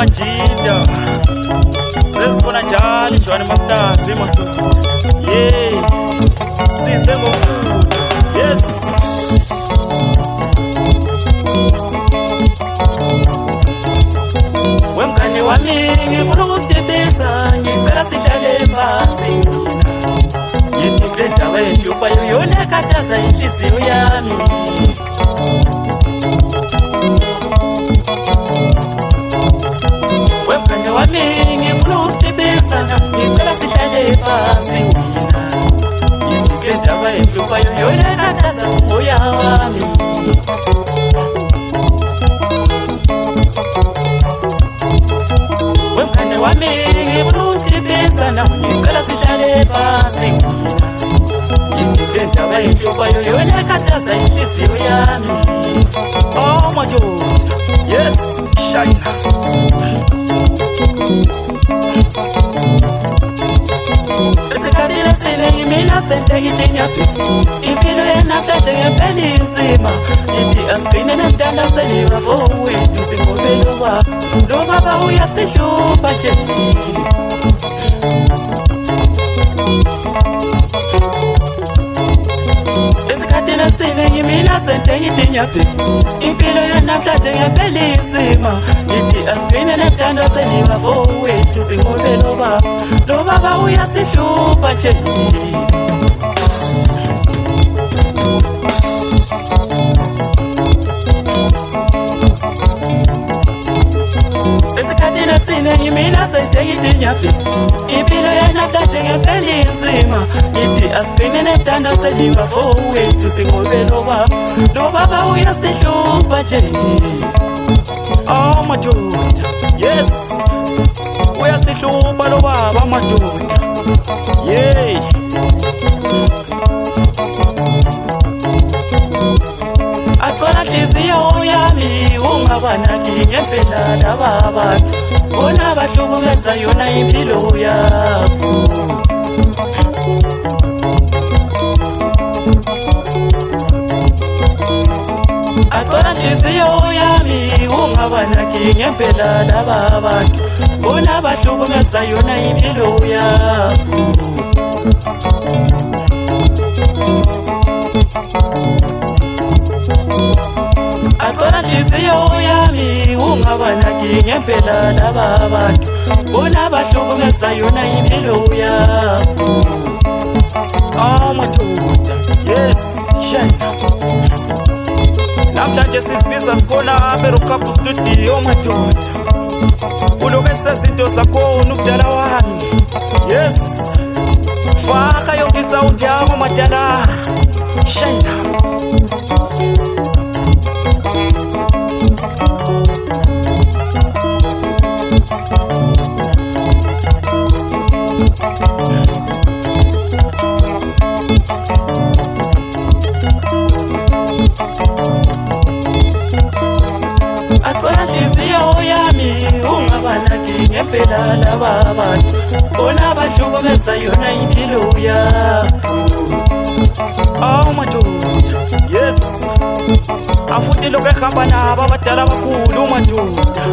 Majida sesibona njalo Johnny Masters emadoda yeah size ngofunda yes wemngane wami ngifuna ukutibisa ngicela sihlale phansi yithi le ndaba yenhlupha yona ekhathaza inhliziyo yami wemngane wami ngifuna ukutibisa ngicela sihlale phansi yithi le ndaba yenhlupha yona ekhathaza umoya wami wemngane wami ngifuna ukutibisa ngicela sihlale phansi yithi le ndaba yenhlupha yona ekhathaza inhliziyo yami oh madoda yes shine esikhathini esiningi mina sentekitinyaphi impilo yanamhlanje ngempela inzima yithi asigcine nemtandazeliwa fowethu singobelo baba lo baba uyasihlupha nje esikhathini esiningi mina sentekitinyaphi impilo yanamhlanje ngempela inzima yithi asigcine nemtandazeliwa fowethu singobelo baba lo baba uyasihlupha nje esikhathini esiningi mina sentekitinyaphi impilo yanamhlanje ngempela inzima yithi asigcine nemtandazeliwa fowethu singobelo baba lo baba uyasihlupha nje oh madoda yes uyasihlupha lo baba madoda yey athola hliziyo yami ungabanaki ngempela laba bantu bona bahlukumeza yona impilo yakho athola hliziyo yami ungabanaki ngempela laba bantu bona bahlukumeza yona impilo yakho athola hliziyo yami ungabanaki ngempela laba bantu bona bahlukumeza yona impilo yakho oh madoda yes shine namhlanje sisibiza sikhona berokapu studio madoda ulokesa izinto zakhona ukudala wami yes faka yonke isound yami madala shine athola hliziyo yami ungabanaki ngempela laba bantu bona bahlukumeza yona impilo yakho oh madoda yes afuthi lokho ehamba nabo abadala abakhulu madoda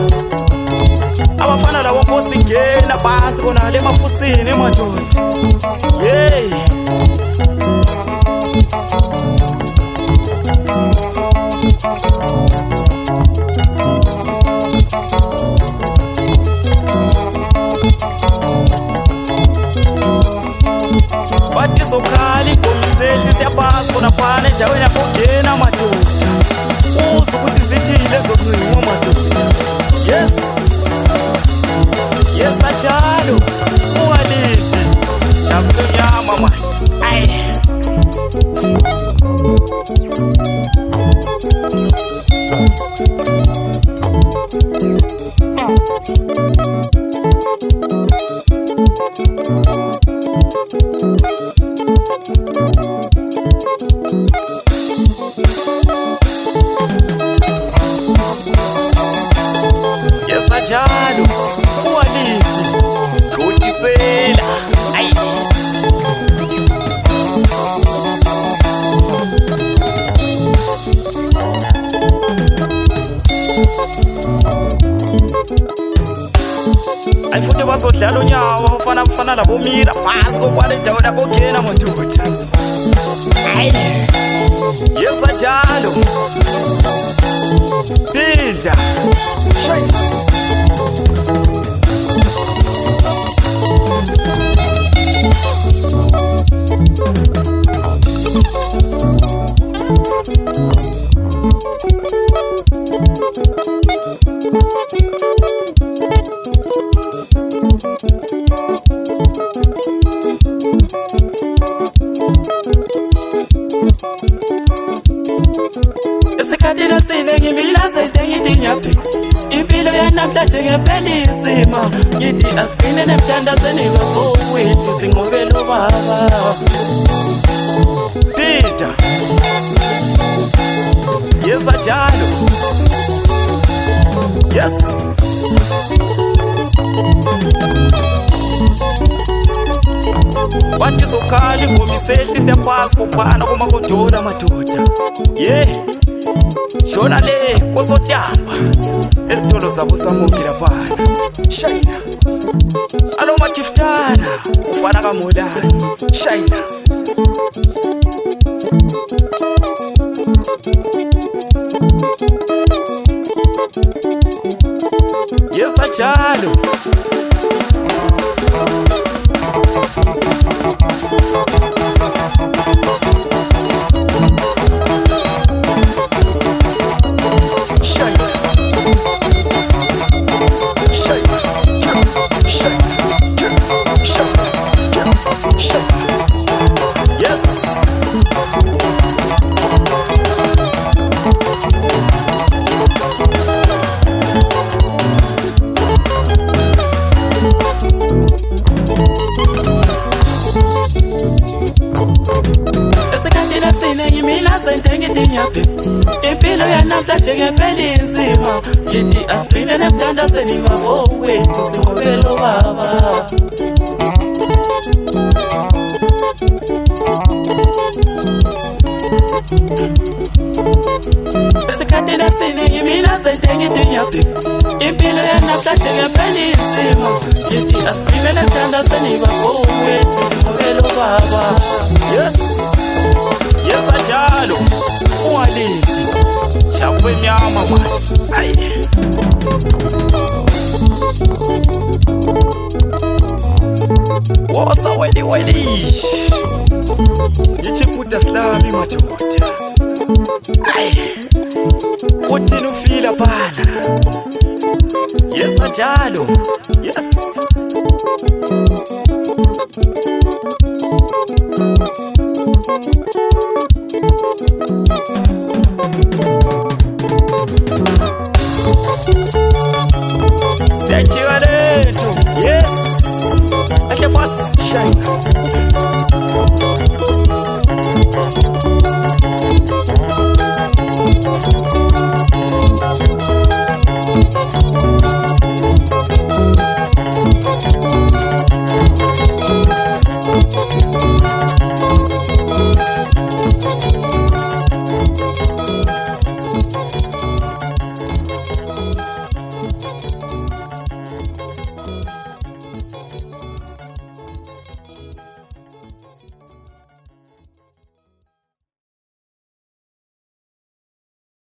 abafana lawo nkosi ngena basi bona le mafusini madoda yey bathi sokhali ngomsehli siyabasi khona phana endaweni yakho ngena madoda uze ukuthi zithile zocingo madoda yes yes ajalo uwalidi jamlo nyama manje ay yes ajalo uwalidi khutisela ay Dalo nyawo fana la bomira pasi ko kwale tawda ko kena motuta. Ai. Yesa jalo. Pinta. Esikhathini esiningi mina sengithi ngiyaphila impilo yanamhlanje ngempela inzima ngithi asigcine nemthandazweni wethu sinqobele ubaba Peter yesa njalo yes wathi sokhali ngomisehli siyakwazi kuphana kuma kodona madoda yeah shona le kozotamba ezitolo zabo samonke laphana shayina alo makiftana ufana kamolani shayina yesa njalo impilo yanamhlanje ngempela inzima yithi asigcine nemthandazweni wethu sinqobele ubaba esikhathini esiningi mina sengithi ngiyaphila impilo yanamhlanje ngempela inzima yithi asigcine nemthandazweni wethu sinqobele ubaba yes yesa njalo ungalindi chapwe nyama man ai wosa weli yichikuta slami madoda ai uthini ufila bana yesa njalo yes Yes, I can pass shine.